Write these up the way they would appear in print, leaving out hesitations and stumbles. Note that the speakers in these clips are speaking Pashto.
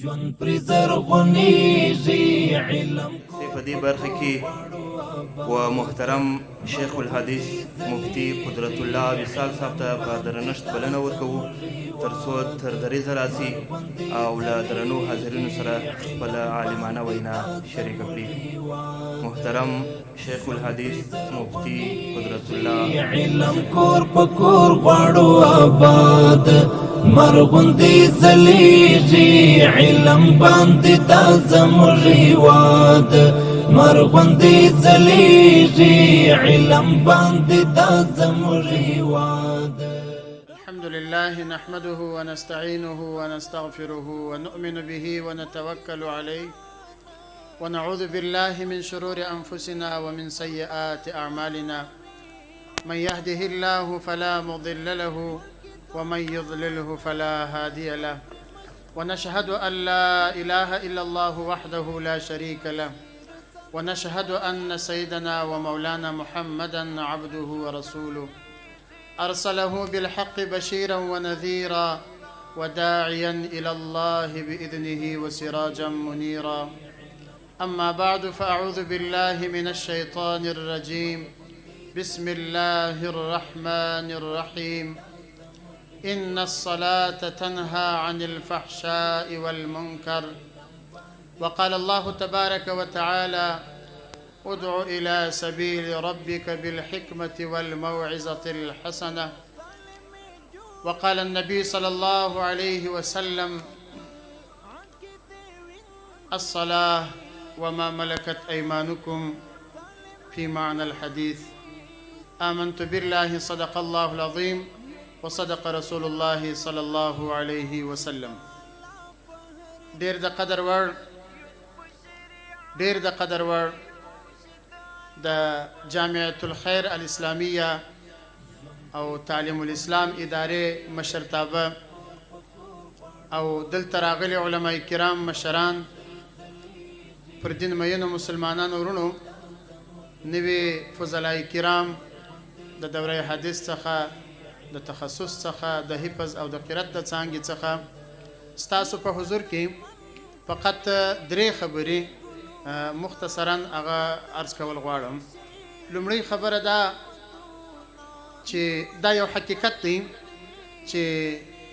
ژوند پر زرغونیږي علم په دې برخه کې و محترم شیخ الحدیث مفتی قدرت الله وصال صاحب ته په درنښت بلنه ورکوو تر څو تر دریځه راسي او له درنو حاضرینو سره خپله عالمانه وینا شریکه کړي. محترم شیخ الحدیث مفتی قدرت الله. علم کور په کور غواړو آباد مرغوندې ځلیږي علم باندې دا زموږ هیواد مرغوندې ځلیږي علم باندې دا زموږ هیواد. الحمد لله نحمده ونستعينه ونستغفره ونؤمن به ونتوكل عليه ونعوذ بالله من شرور أنفسنا ومن سيئات أعمالنا من يهده الله فلا مضل له ومن يضلله فلا هادي له ونشهد أن لا إله إلا الله وحده لا شريك له ونشهد أن سيدنا ومولانا محمدا عبده ورسوله أرسله بالحق بشيرا ونذيرا وداعيا إلى الله بإذنه وسراجا منيرا. أما بعد فأعوذ بالله من الشيطان الرجيم. بسم الله الرحمن الرحيم. إن الصلاة تنهى عن الفحشاء والمنكر. وقال الله تبارك وتعالى ادع إلى سبيل ربك بالحكمة والموعظة الحسنة. وقال النبي صلى الله عليه وسلم الصلاة وما ملكت أيمانكم في معنى الحديث. آمنت بالله صدق الله العظيم وصدق رسول الله صلى الله عليه وسلم. ډېر د قدر وړ د جامعة الخير الإسلامية او تعلیم الاسلام ادارې مشرتابه او دلته راغلي علماء کرام مشران پر دین مینو مسلمانانو ورونو نوي فضلای کرام د دوره حدیث څخه د تخصص څخه د حفظ او د قرات د څانګې څخه ستاسو په حضور کې فقط درې خبرې مختصرا هغه عرض کول غواړم. لومړی خبره ده چې دا یو حقیقت دی چې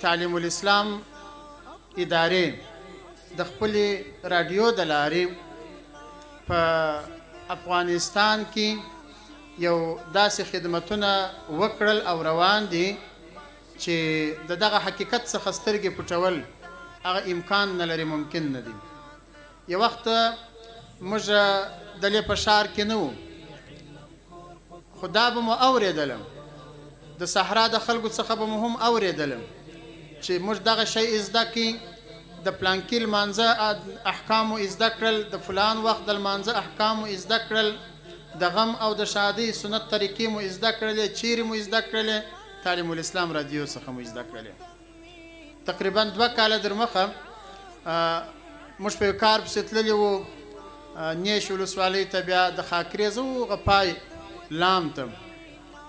تعلیم الاسلام ادارې د خپل رادیو د لارې په افغانستان کې یو داسې خدمتونه وکړل او روان دي چې دغه حقیقت څخه سترګې پټول هغه امکان نه لري، ممکن نه دی. یو وخت موږ دلې په ښار کې نه وو، خو دا به مو اورېدلم د صحرا د خلکو څخه به مو هم اورېدلم چې موږ دغه شی زده کړي، د پلانکي لمانځه احکامو زده کړل، د فلان وخت د لمانځه احکامو زده کړل، د غم او د شادۍ سنت طریقې مو زده کړلې، چیرې مو زده کړلې، تعلیم الاسلام رادیو څخه مو زده کړلې. تقریبا 2 کاله در مخه موږ په کار پسې تللي وو، نیش ولسوالۍ ته بیا د خاکریز و غپای لام ته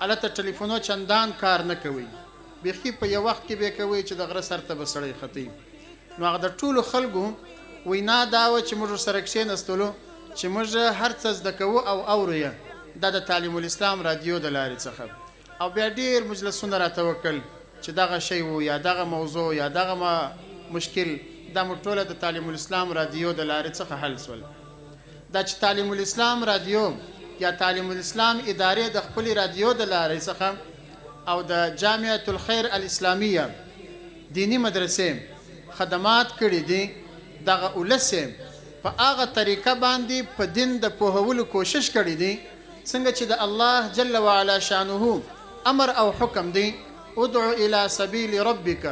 هلته ټلیفونو چندان کار نه کوي، بیخي په یو وخت کې به کوي چې د غره سر ته به سړی خطي. نو هغه د ټولو خلکو وینا دا وه چې موږ سره کښېنستلو چې موږ هر څه زده کوو او اورو یې دا د تعلیم الاسلام رادیو د لارې څخه. او بیا ډېر مجلسونه راته وکړل چې دغه شی و یا دغه موضوع یا دغه مشکل دا مو ټوله د تعلیم الاسلام رادیو د لارې څخه حل شول. دا چې تعلیم الاسلام رادیو یا تعلیم الاسلام ادارې د خپل رادیو د لارې څخه او د جامعة الخير الإسلامية دینی مدرسې خدمات کړي دي، دغه ولسې په هغه طریقه باندې په دین د پوهولو کوشش کړي دي څنګه چې د الله جل وعلا شانه امر او حکم دی ادعو الى سبیل ربک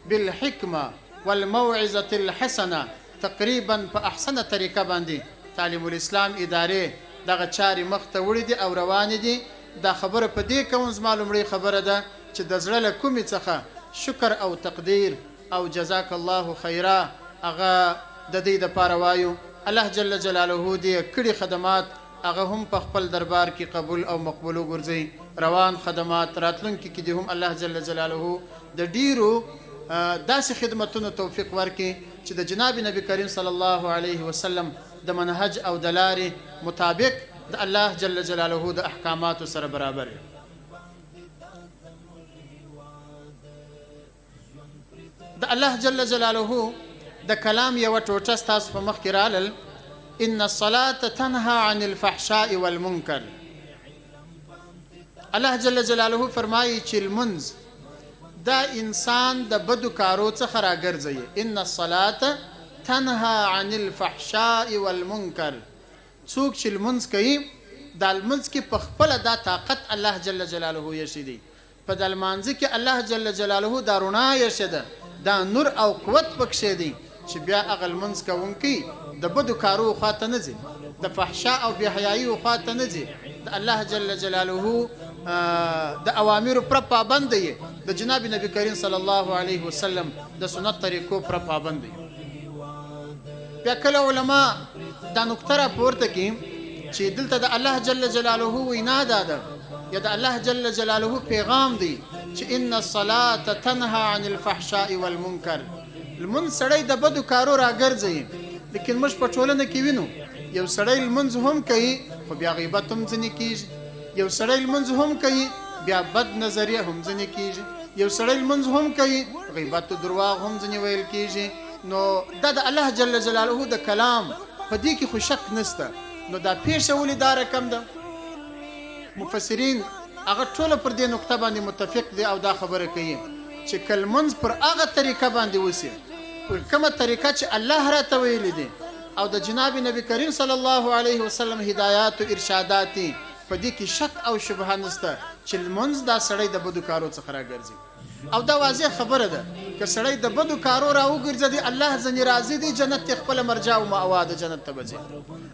بالحکمه والموعظه الحسنه. تقریبا په احسنه طریقه باندې تعلیم الاسلام ادارې دغه چارې مخ ته وړي دي او روانې دي. دا خبره په دې کوم زما لومړۍ خبره ده چې د زړه له کومې څخه شکر او تقدیر او جزاک الله خیرا هغه د دې دپاره وایو. الله جل جلاله دې کړي خدمات هغه هم په خپل دربار کې قبول او مقبول وګرځي. روان خدمات راتلونکي کې دې هم الله جل جلاله د ډیرو داسې خدمتونو توفیق ورکړي چې د جناب نبی کریم صلی الله علیه وسلم د منهج او د لارې مطابق د الله جل جلاله د احکاماتو سره برابر وي. د الله جل جلاله د کلام یو ټوټه ستاسو په مخ کې رالل، ان الصلاة تنهى عن الفحشاء والمنکر. الله جل جلاله فرمایي چې لمونځ دا انسان د بدو کارو څخه راګرځي. ان الصلاة تنهى عن الفحشاء والمنکر. څوک چې لمونځ کوي دا لمونځ کې په خپله دا طاقت الله جل جلاله یې شي دی، په د لمانځه کې الله جل جلاله دا رڼا یې شه ده، دا نور او قوت پکښې دی چې بیا هغه لمونځ کوونکی د بدو کارو خواته نه ځي، د فحشا او بېحیایي خواته نه ځي، د الله جل جلاله د اوامرو پر پابند دی، د جناب نبی کریم صلی الله علیه وسلم د سنت طریقو پر پابند دی. بیا کله علما دا نکته راپورته کړي چې دلته د الله جل جلاله وینا ده یا د الله جل جلاله پیغام دی چې ان الصلاة تنهى عن الفحشاء والمنکر. لمونځ سړی د بدو کارو راګرځي، لیکن موږ په ټولنه کې وینو یو سړی لمونځ هم کوي خو بیا غیبت هم ځینې کېږي، یو سړی لمونځ هم کوي بیا بد نظریه هم ځینې کېږي، یو سړی لمونځ هم کوي غیبت او درواغ هم ځینې ویل کېږي. نو دا د الله جل جلاله د کلام په دې کې خو شک نشته. نو دا پیښه ولې دا رقم ده؟ مفسرین هغه ټوله پر دې نقطه باندې متفق دي او دا خبره کوي چې که لمونځ پر هغه طریقه باندې وسي، پر کومه طریقه چې الله راته ویلي دي او د جناب نبی کریم صلی الله علیه وسلم هدایات او ارشادات دي، په دې کې شک او شبهه نشته چې لمونځ دا سړی د بدو کارو څخه راګرځي. او دا واضح خبره ده که سړی د بدو کارو راوګرځي الله ځنې راضي دی، جنت خپل مرجع او مأوا د جنت ته بځي.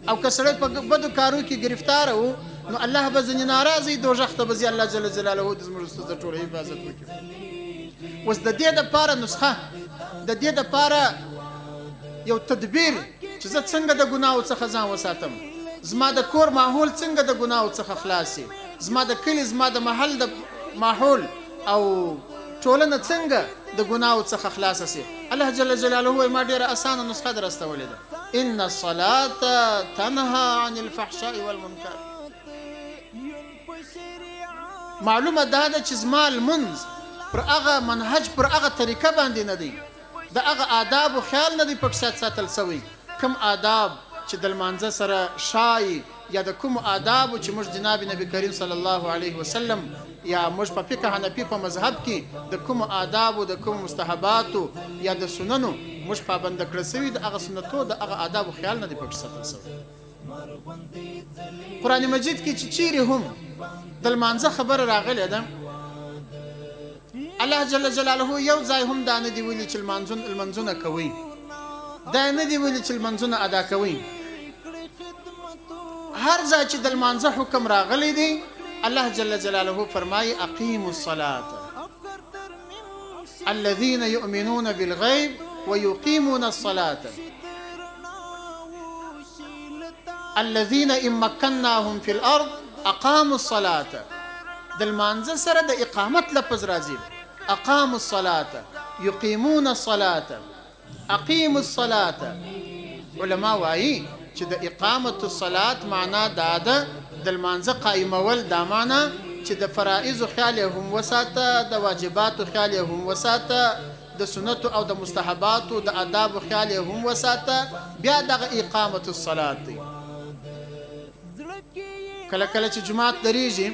او که سړی په بدو کارو کې گرفتار وو نو الله به ځنې ناراضي دوزخ ته بځي. الله جل جلاله د زموږ د ټول حفاظت وکړي. اوس د دې لپاره نسخه، د دې لپاره یو تدبیر چې زه څنګه د ګناو څخه ځان وساتم، زما د کور ماحول څنګه د ګناو څخه خلاصي، زما د کلی زما د محل د ماحول او ټولنه څنګه د ګناو څخه خلاصه سي. الله جل جلاله ما ډیره اسانه نسخه درستولې ده، ان الصلاة تنهى عن الفحشاء والمنکر. معلومه ده چې زما لمونځ پر هغه منهج پر هغه طریقه باندې نه دی، د هغه آداب او خیال نه دی پکې ساتل سوی. کوم آداب چې د لمانځه سره شای یا د کوم آداب چې موږ جناب نبی کریم صلی الله علیه وسلم یا موږ په فقه حنفي په مذهب کې د کوم آداب او د کوم مستحبات یا د سننو موږ پابند کړل سوي، د هغه سنتو د هغه آداب او خیال نه دی پکې ساتل سوی. قرآن مجید کې چې چیرې هم د لمانځه خبره راغلې ده، الله جل جلاله یو ځای هم دا نه دی ویلي چې لمانځونه کوي، دا نه دی ویلي چې لمانځونه ادا کوي. هر ځای چې د لمانځه حکم راغلی دی الله جل جلاله فرمایي اقیموا الصلاة الذين يؤمنون بالغیب ويقيمون الصلاة الذين إن مكناهم في الأرض اقاموا الصلاة. د لمانځه سره د اقامت لفظ راځي، اقاموا الصلاة يقيمون الصلاة اقیموا الصلاة. علما وایي چې د اقامت الصلاة معنا دا ده د لمانځه قائمول، دا معنا چې د فرائض خیال هم وساته، د واجبات خیال هم وساته، د سنت او د مستحبات او د آداب خیال هم وساته، بیا د اقامت الصلاة دی. کله کله چې جماعت دریږي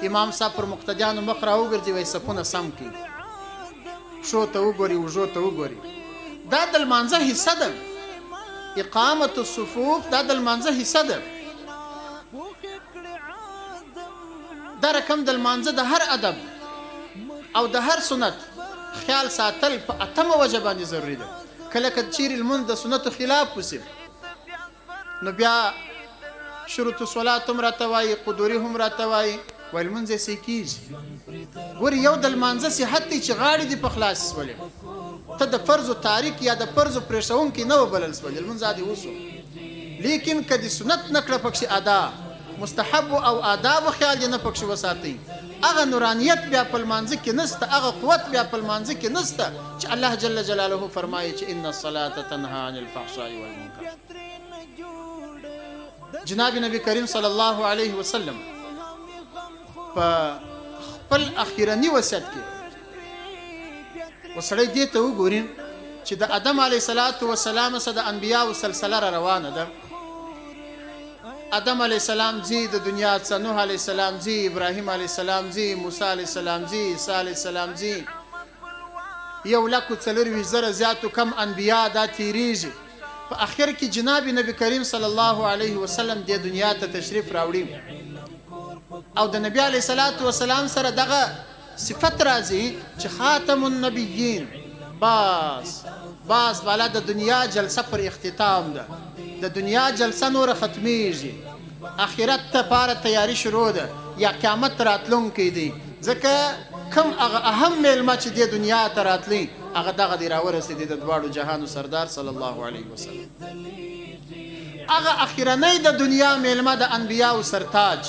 امام صاحب پر مقتدیانو مخ راوګرځي وایي صفونه سم کړي، شو ته وګوري وژو ته وګوري، دا د لمانځه حصه ده. اقامت الصفوف دا د لمانځه حصه ده. دا رقم د لمانځه د هر ادب او د هر سنت خیال ساتل په اتمه وجه باندې ضروري ده. کله که چیرې لمونځ د سنتو خلاف وسي نو بیا شروط الصلاة هم راته وایي، قدوري هم راته وایي، وایي لمونځ یې صحیح کېږي. ګورې یو د لمانځه صحت دی چې غاړې دې په خلاص شولې، ته د فرض تاریک یا د فرض پرېښوونکي نه وبلل شولې، لمونځ دې وسو. لیکن که د سنت نه کړه پکښې ادا مستحب او آداب خیال یې نه پکښې وساتئ. هغه نورانیت بیا په لمانځه کې نسته، هغه قوت بیا په لمانځه کې نسته چې الله جل جلاله فرمایي چې ان الصلاة تنهى عن الفحشاء والمنکر. جناب نبی کریم صلی الله علیه وسلم په خپل اخیرني وصیت کې وسړی دې ته وګوري چې د آدم علیه السلام څخه د انبیاء سلسله را روانه ده. آدم علیه السلام ځي د دنیا څخه، نوح علیه السلام ځي، ابراهیم علیه السلام ځي، موسی علیه السلام ځي، عیسی علیه السلام ځي، 1,40,000 زیاتو کم انبیاء دا تیریږي. په اخر کې جناب نبی کریم صلی الله علیه وسلم د دنیا ته تشریف راوړي او د نبی علیه السلام سره دغه صفت راځي چې خاتم النبیین. باس بالا د دنیا جلسه پر اختتام ده، د دنیا جلسه نور ختمیږي، اخرت ته پاره تیاری شروع ده یا قیامت راتلونکی دی. ځکه کم هغه اهم میلمه چې د دنیا ته راتلی هغه دغه دی راورسېدی د دواړو جهانو سردار صلی الله علیه وسلم. هغه اخرنی د دنیا میلمه د انبیاء سرتاج،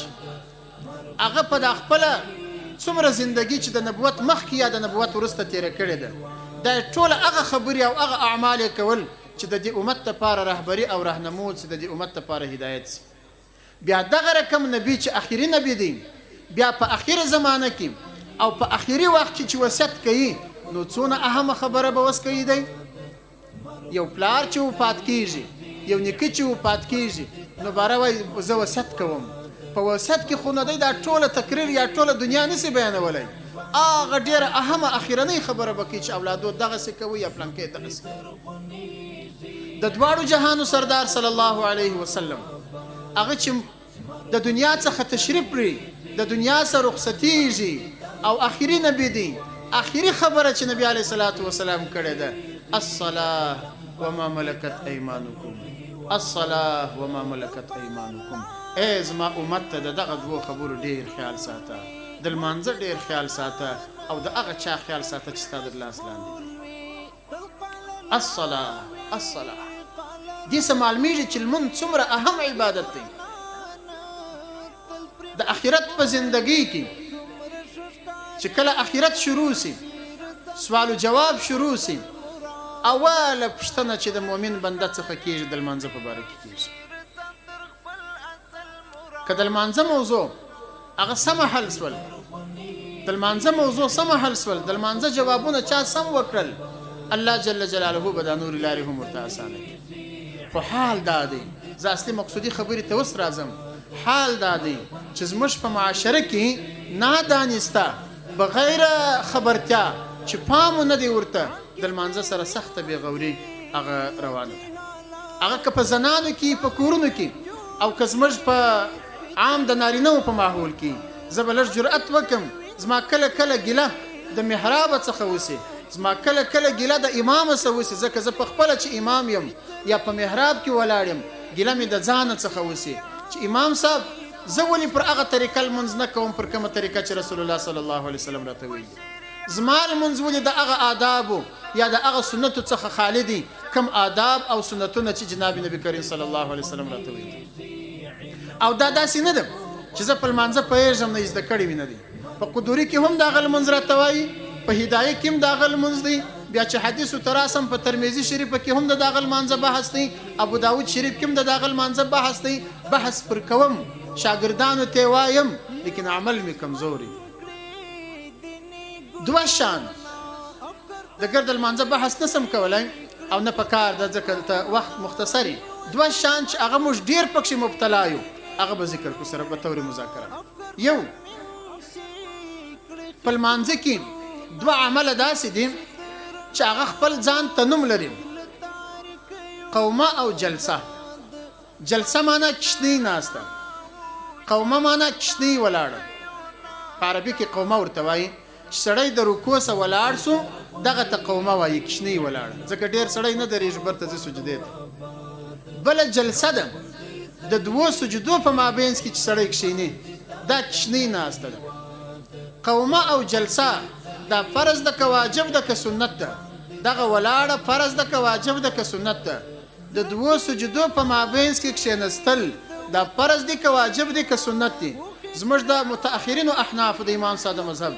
هغه په د خپله څومره زندگی چې د نبوت مخکې یا د نبوت وروسته تیره کړې ده، دا ټوله هغه خبرې او هغه اعمال کول چې د دې امت لپاره رهبري او رهنمود چې د دې امت لپاره هدایت شي. بیا دغه رقم نبی چې اخري نبی دی، بیا په اخر زمانه کې او په اخري وخت چې وصیت کوي، نو څونه اهمه خبره به وس کوي دی. یو پلار چې وفات کیږي، یو نیکه چې وفات کیږي، نو باره وایي زه وصیت کوم. په وصیت کې خو نه دی دا ټوله تقریر یا ټوله دنیا نشي بیانولی، هغه ډېره اهمه اخرنۍ خبره به کوي چې اولادو دغسې کوي یا پلانکی دغسې کوي. د دواړو جهانو سردار صلی الله علیه وسلم هغه چې د دنیا څخه تشریف لري، د دنیا څخه رخصتیږي او اخري نبی دی، اخري خبره چې نبی علیه السلام کړې ده، الصلاة وما ملکت ایمانکم، الصلاة وما ملکت ایمانکم. ای زما امت ته د دغه دوو خبرو ډېر خیال ساته، د لمانځه ډېر خیال ساته او د هغه چا خیال ساته چې ستا د لاس لاندې دی. الصلاة دې څه معلومیږي چې لمونځ څومره اهم عبادت دی. د آخرت په زندګۍ کې چې کله آخرت شروع سي، سوال و جواب شروع سي، اوله پوښتنه چې د مؤمن بنده څخه کېږي د لمانځه په باره کې کېږي. که د لمانځه موضوع هغه سمه حل سول، د لمانځه موضوع سمه حل سول، د لمانځه جوابونه چا سم وکړل، الله جل جلاله به دا نور لارې هم ورته اسانه کړي. خو حال دا دی، زه اصلي مقصودي خبرې ته اوس راځم، حال دا دی چې زموږ په معاشره کې نادانسته بغیر خبرتیا چې پام نه دی ورته د لمانځه سره سخته بېغوري هغه روانه ده. هغه که په زنانو کې، په کورونو کې، او که زموږ په عام د نارینهو په ماحول کې، زه به لږ جرأت وکړم، زما کله کله ګیله د محرابه څخه وسي، زما کله کله ګیله د امامه څخه وسي، ځکه زه په خپله چې امام یم یا په محراب کې ولاړ یم، ګیله مې د ځانه څخه وسي چې امام صاحب زه ولې پر هغه طریقه لمونځ نه کوم پر کومه طریقه چې رسول الله صلی الله علیه وسلم راته ویلي. زما لمونځ ولې د هغه آدابو یا د هغه سنتو څخه خالی دي کوم آداب او سنتونه چې جناب نبی کریم صلی الله علیه وسلم راته ویلي. او دا داسې نه ده چې زه په لمانځه پوهېږم نه زده کړی وي نه دي. په قدوري کې هم د هغه لمونځ راته وایي، په هدایه کې هم د هغه لمونځ دی، بیا چې حدیثو ته راسم په ترمذي شریفه کې هم د هغه لمانځه بحث دی، ابو داود شریف کې هم د هغه لمانځه بحث دی. بحث پر کوم شاګردانو ته وایم، لیکن عمل مې کمزوري. دوه شان د ګرد لمانځه بحث نسم کولی او نه پکار ده ځکه دلته وخت مختصري. دوه شان چې هغه موږ ډېر پکښې مبتلا یو هغه به ذکر کړو سره په طور مذاکره. یو په لمانځه کې دوه عمله داسې دي چې هغه خپل ځان ته نوم لري، قومه او جلسه. جلسه معنا کشنۍ ناسته، قومه معنا کشنۍ ولاړه. په عربي کې قومه ورته وایي چې سړی د رکوع څخه ولاړ سو دغه ته قومه وایي، کشنۍ ولاړه، ځکه ډېر سړی نه درېږي برته ځي سجدې ته. بله جلسه ده د دوو سجدو په مابینځ کې چې سړی کښېني، دا کشنۍ ناسته ده. قومه او جلسه دا فرض ده که واجب ده که سنت ده، دغه ولاړه فرض ده که واجب ده که سنت ده. د دوو سجدو په مابینځ کې کښېنستل دا فرض دي که واجب دي که سنت دي. زموږ د متأخرینو احناف د امام ساده مذهب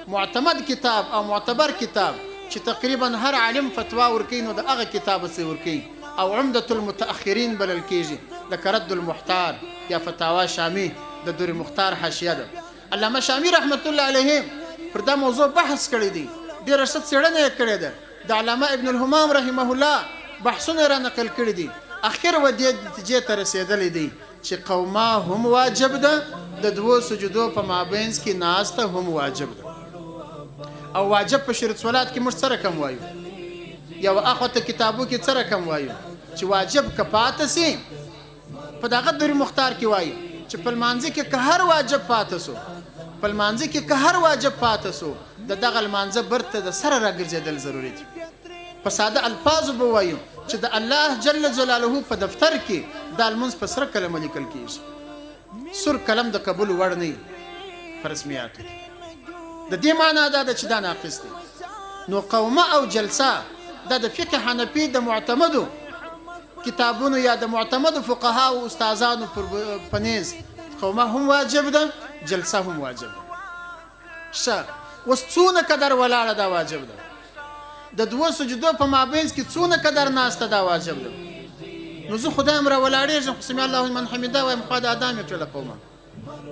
معتمد کتاب او معتبر کتاب چې تقریبا هر عالم فتوا ورکوي نو د هغه کتاب څخه ورکوي او عمدة المتأخرین بلل کیږي لکه رد المحتار یا فتاوا شامی د دور مختار حاشیه ده. علامه شامی رحمت الله علیه پر دا موضوع بحث کړی دی، ډېره ښه څېړنه یې کړې ده. د علامه ابن الهمام رحمه الله بحثونه را نقل کړي دي، اخر و دې نتیجې ته رسېدلی دی چې قوما هم واجب ده، د دوو سجدو په مابینځ کې ناسته هم واجب ده. او واجب په شرط صلات کې موږ څه رقم وایو؟ یو اخوته کتابو کې څه رقم وایو چې واجب که پاته سي په دغه دور مختار کې وایي چې په لمانځه کې که هر واجب پاته سو، په لمانځه کې که هر واجب پاته سو د دغه لمانځه برته د سره راګرځېدل ضروري دي. په ساده الفاظو به وایو چې د الله جل جلاله په دفتر کې دا لمونځ په سره کلمه لیکل کېږي، سور قلم د قبول وړ نه په رسمیاتو کې. د دې معنا دا ده چې دا ناقص دی. نو قومه او جلسه دا د فقه حنفي د معتمدو کتابونو یا د معتمدو فقها او استادانو په نيز قومه هم واجب ده، جلسه هم واجب ده. اوس څونه قدر ولاړه دا واجب ده، د دوه سجدو په مابینځ کې څونه قدر ناسته دا واجب ده. نو زه خدای امر ولاړېږم خو سمع الله لمن حمده وایم خوا د ادم یې کړله قومه،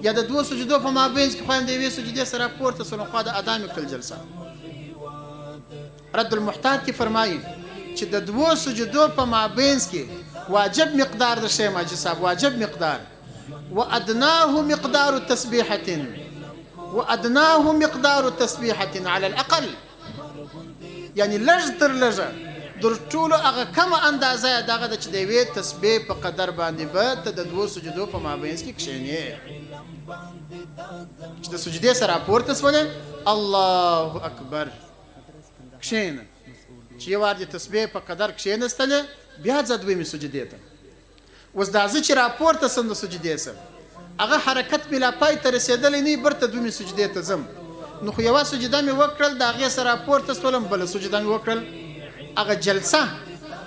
یا د دوه سجدو په مابینځ کې خوایم د یوې سجدې سره پورته سو نو خوا د ادم یې کړل جلسه. رد المحتاج کې فرمایي چې د دوه سجدو په مابینځ کې واجب مقدار د شی ماجي صاحب واجب مقدار وادناه مقدار تسبيحه وادناه مقدار تسبيحه على الاقل، یعنی لږ تر لږه در ټولو هغه کمه اندازه دغه د چې د یوې تسبیح په قدر باندې به ته د دوه سجدو په مابینځ کې کښېنې چې د سجدې سره پورته سولې الله اکبر کښېنه چې یو وار د تسبیح په قدر کښېنستلې بیا ځه دویمې سجدې ته. اوس دا زه چې راپورته سم د سجدې سره هغه حرکت مې لا پای ته رسېدلی نه برته دویمې سجدې ته ځم، نو خو یوه سجده مې وکړل د هغې سره راپورته سولم بله سجده مې وکړل. هغه جلسه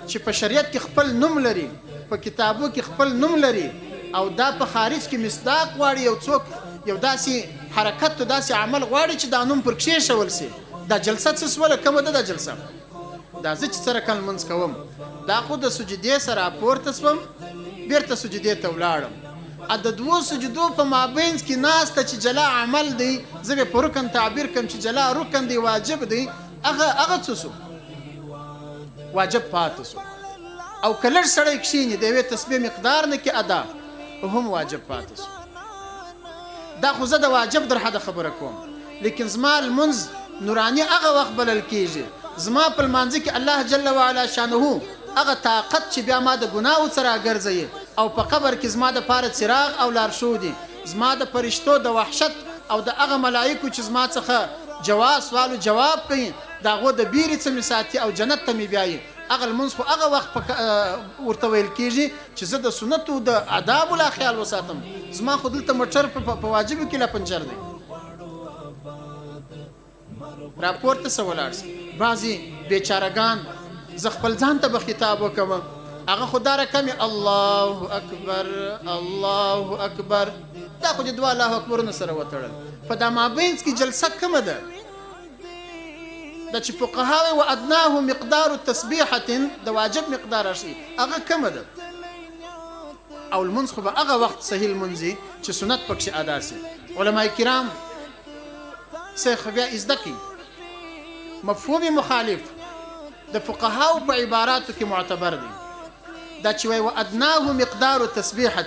چې په شریعت کې خپل نوم لري، په کتابو کې خپل نوم لري او دا په خارج کې مصداق غواړي، یو څوک یو داسې حرکت او داسې عمل غواړي چې دا نوم پر کښېښول سي، دا جلسه څه سوله کومه ده دا جلسه؟ دا زه چې سره کله لمونځ کوم دا خو د سجدې سره راپورته سوم بیرته سجدې ته ولاړم. د دوو سجدو په مابینځ کې ناسته چې جلا عمل دی، زه به په رکن تعبیر کوم چې جلا رکن دی واجب دی، هغه څه سو واجب پاتې سو. او که لږ سړی کښېني د یوې تسبیح مقدار نه کې ادا هم واجب پاتې سو. دا خو زه د واجب در حده خبره کوم، لیکن زما لمونځ نوراني هغه وخت بلل کېږي زما په لمانځه کې الله جل وعلا شانه هغه طاقت چې بیا ما د ګناهو سره ګرځوي او په قبر کې زما د پاره څراغ او لارښودي، زما د فرشتو د وحشت او د هغه ملایکو چې زما څخه جواب سوال او جواب کوي د هغو د بیرې څه مې ساتي او جنت ته مې بیایي. هغه لمونځ خو هغه وخت ورته ویل کېږي چې زه د سنتو د آدابو لا خیال وساتم. زما خو دلته موټر په واجبو کې لا پنچر دی، راپورته سه ولاړ سي. بعضې بیچارهګان زه خپل ځان ته به خطاب وکړم، هغه خو دا رقم الله اکبر الله اکبر، دا خو د دوه الله اکبرونه سره وتړل. په دا مابینځ کې جلسه کومه ده؟ دا چې فقهاوی و ادناه مقدار تسبیحه د واجب مقدار شي هغه کومه ده؟ او لمونځ خو به هغه وخت صحیح لمونځي چې سنت پکې ادا سي. علما کرام څه بیا زده کوي مفهوم مخالف د فقهاو په عباراتو کې معتبر دی. دا چې وایي و ادناه مقدار تسبیحه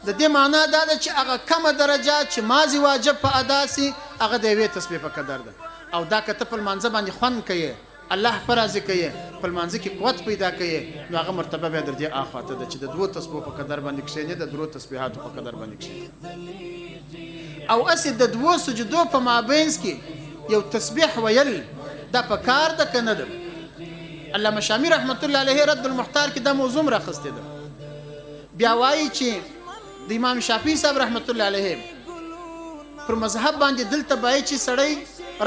د دې معنا دا ده چې هغه کمه درجه چې ماضي واجب په ادا سي هغه د یوې تسبیح په قدر ده. او دا که ته په لمانځه باندې خوند کوي الله په راضي کوي په لمانځه کې قوت پیدا کوي نو هغه مرتبه بیا در دې اخواته ده چې د دوه تسبیحو په قدر باندې کښېنې د درو تسبیحاتو په قدر باندې کښېنې. او اسې د دوه سجدو په مابینځ کې یو تسبیح ویل دا په کار ده که نه ده؟ علامه شامی رحمت الله علیه رد المحتار کې دا موضوع راخسته ده. بیا وایي چې د امام شافعي صاحب رحمت الله علیه پر مذهب باندې دلته وایي چې سړی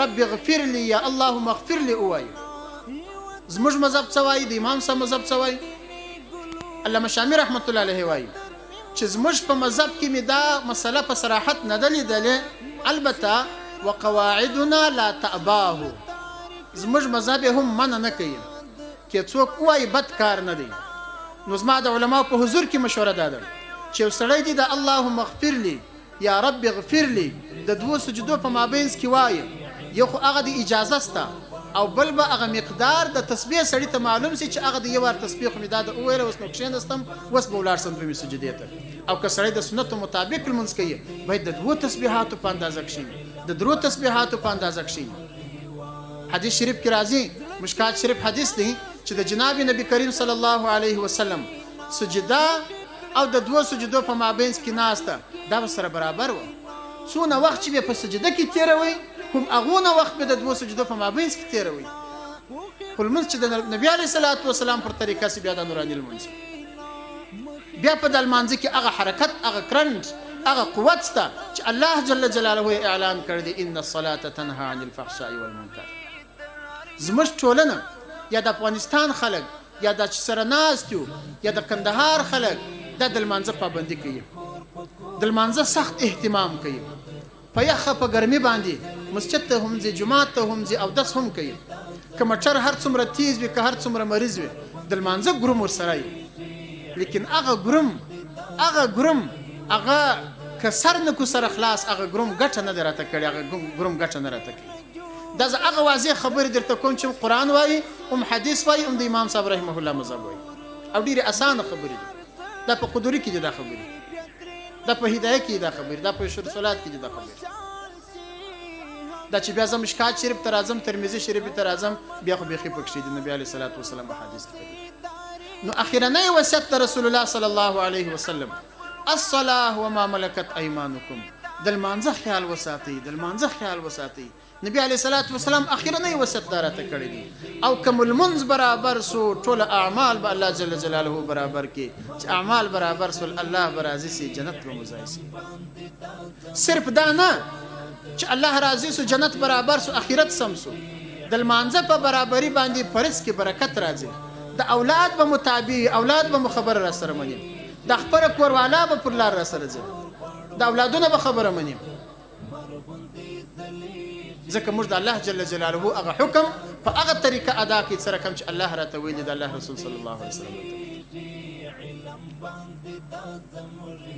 رب اغفر لي یا اللهم اغفر لي اوایي. زموږ مذهب څه وایي؟ د امام صاحب مذهب څه وایي؟ علامه شامی رحمت الله علیه وایي چې زموږ په مذهب کې مې دا مسله په صراحت نه ده لیدلې، البته وقواعدنا لا تأباه، زموږ مذهب یې هم منع نه کوي که څوک ووایي بد کار نه دی. نو زما د علماو په حضور کې مشوره دا ده چې یو سړی دی د اللهم اغفر لي یا رب اغفر لي د دوو سجدو په مابینځ کې وایي، یو خو هغه د اجازه سته او بل به هغه مقدار د تسبیح سړي ته معلوم سي چې هغه د یو وار تسبیح خو مې دا د وویله، اوس نو کښېنستم، اوس به ولاړ سم دویمې سجدې ته. او که سړی د سنتو مطابق لمونځ کوي باید د دوو تسبیحاتو په اندازه کښېني، د درو تسبیحاتو په اندازه کښېني. حدیث شریف کې راځي، مشکات شریف حدیث دی چې د جناب نبی کریم صلی الله علیه وسلم سجده او د دوو سجدو په مابینځ کې ناسته دا به سره برابر و. څونه وخت چې به په سجده کې تیروي هم هغونه وخت به د دوو سجدو په مابینځ کې تیروي. خو لمونځ چې د نبي علیه الصلاۃ والسلام پر طریقه سي بیا د نوراني لمونځ، بیا په د لمانځه کې هغه حرکت، هغه کرنټ، هغه قوت سته چې الله جل جلاله اعلان کړی دی ان الصلاة تنهى عن الفحشاء والمنکر. زموږ ټولنه یا د افغانستان خلک یا د چې سره ناست یو یا د کندهار خلک دا د لمانځه پابندي کوي، د لمانځه سخت اهتمام کوي، په یخه په ګرمي باندې مسجد ته هم ځي، جومات ته هم ځي، اودس هم کوي. که مچر هر څومره تیز وي، که هر څومره مریض وي، د لمانځه ګروم ورسره وي. لیکن هغه ګروم هغه که سر نه کو سره خلاص، هغه ګروم ګټه نه دی راته کړې، هغه ګروم ګټه نه راته کوي. دا زه هغه واضح خبرې درته کوم چې قرآن وایي، حدیث وایي، د امام صاحب رحمه الله مذهب وایي، او ډېرې اسانه خبرې دي. دا په قدري کې دي دا خبرې، دا په هدایه کې دا خبرې، دا په شروع صلات کې دا خبرې. دا چې بیا زه مشکات شریف ته راځم، ترمذي شریف ته راځم، بیا خو بیخي پکښې د نبي علیه الصلاۃ والسلام حدیث کوي. نو اخرنی وصیت د رسول الله صلی الله علیه وسلم الصلاه وما ملکت ایمانکم، د لمانځه خیال وساتئ، د لمانځه خیال وساتئ. نبی علیه الصلاۃ والسلام اخرنی وصیت دا راته کړی دی. او کوم المنځ برابر سو ټول اعمال به الله جل جلاله برابر کې، چې اعمال برابر سو الله به راضي سي، جنت به مزای سي. صرف دا نه چې الله راضي سو، جنت برابر سو، اخرت سم سو، د لمانځه په برابرۍ باندې پرس کې برکت راځي. د اولاد به متابع، اولاد به خبر را سره مني، د خپل کوروالا به پر لار را سره ځي، د اولادونه به خبره مني. ځکه موږ د الله جل جلاله هغه حکم په هغه طریقه ادا کړي سره کوم چې الله راته ویلي د الله رسول صلی الله علیه وسلم.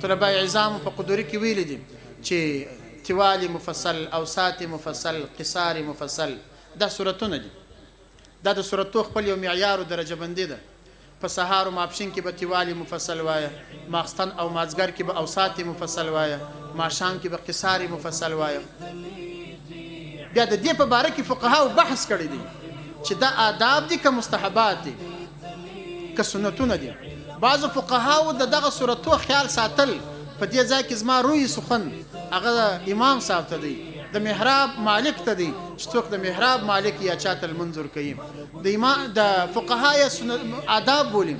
طلبه اعزام په قدوري کې ویلي دي چې تیوالی مفصل، اوسات مفصل، قصار مفصل، دا صورتونه دي. دا د صورتو خپل یو معیار او درجه بندي ده. په سهار او ماپښین کې به تیوالی مفصل وایه، ماخستن او مازګر کې به اوسات مفصل وایه، ماښام کې به قصار مفصل وایه. بیا د دې په باره کې فقهاو بحث کړی دی چې دا آداب دي که مستحبات دي که سنتونه دي. بعضو فقهاو د دغه صورتو خیال ساتل په دې ځای کې زما روی سخن هغه امام صاحب ته دی، د محراب مالک ته دی، چې څوک د محراب مالک یا چاته المنظر کوي د فقها یا آداب بولي.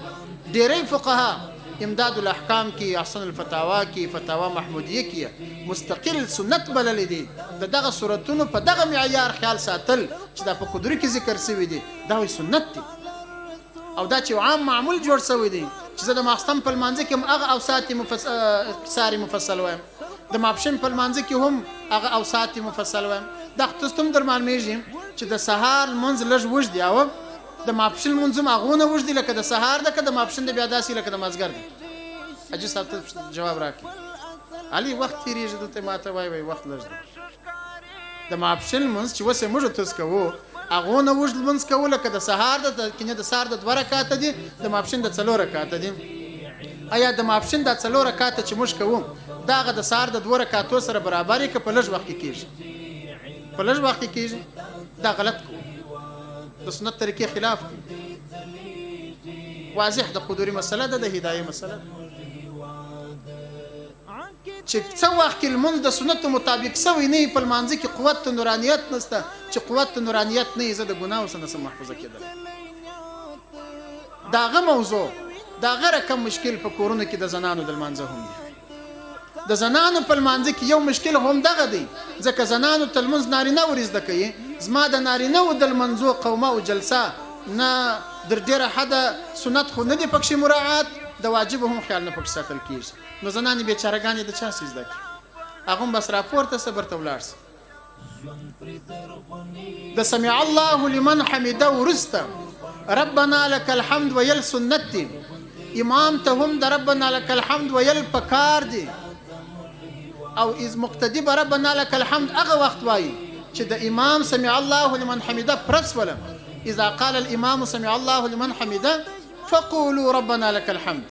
ډېری فقها امداد الاحکام کې، احسن الفتاوا کې، فتاوا محمودیه کې مستقل سنت بلل دي. دغه صورتونو په دغه معیار خیال ساتل چې دا په قدرت کې ذکر شوی دي دا وي سنت دي، او دا چې عام معمول جوړ شوی دی چې زه د ماخستن په لمانځه کې هم هغه اوسات قصار مفصل وایم، د ماپښین په لمانځه کې هم هغه اوسات مفصل وایم. دا تاسو هم در معلومیږي چې د سهار لمونځ لږ وږد دی او د ماپښین لمونځ هم هغونه وږد دی لکه د سهار ده، که د ماپښین د بیا داسې لکه د مازګر دی. حاجي صاحب ته جواب راکړي علي وخت تېرېږي دلته ماته وایي وخت لږ دی. د ماپښین لمونځ چې اوس یې موږ تاسو کوو هغونه وږد لمونځ کوو لکه د سهار د کنه د سهار د 2 رکعاته دي، د ماپښین د 4 رکعاته دي. آیا د ماپښین د 4 رکعاته چې موږ کوو دا هغه د سهار د 2 رکعاتو سره برابر کې په لږ وخت کې کېږي؟ په لږ وخت کې کېږي، دا غلط کوو، د سنت طریقې خلاف کوي. واضح د قدوري مسله ده، د هدایه مسله ده چې څو وخت کې لمونځ د سنت مطابق سوی نه په لمانځه کې قوت نورانیت نشته. چې قوت نورانیت نه زه د ګناو څخه محفوظه کېدل. داغه موضوع داغه رقم مشکل په کورونو کې د زنانو د لمانځه هم دی. د زنانو په لمانځه کې یو مشکل هم دغه دی، ځکه زنانو ته لمونځ نارینه ورزده کوي. زما د نارینه و د لمانځو قومه او جلسه نه در ډېره حده سنت خو نه دی پکښې مراعات، د واجب هم خیال نه پکې ساتل کېږي. نو زنانې بیچارهګانې د چا څه زده کړي؟ هغه هم بس راپورته صبر ته ولاړ شي. د سمع الله لمن حمده وروسته ربنا لك الحمد ویل سنت دی. امام ته هم د ربنا لك الحمد ویل پکار دی، او از مقتدی به ربنا لك الحمد هغه وخت وایي چې د امام سمع الله لمن حمده پرس ولا اذا قال الامام سمع الله لمن حمده فقولوا ربنا لك الحمد.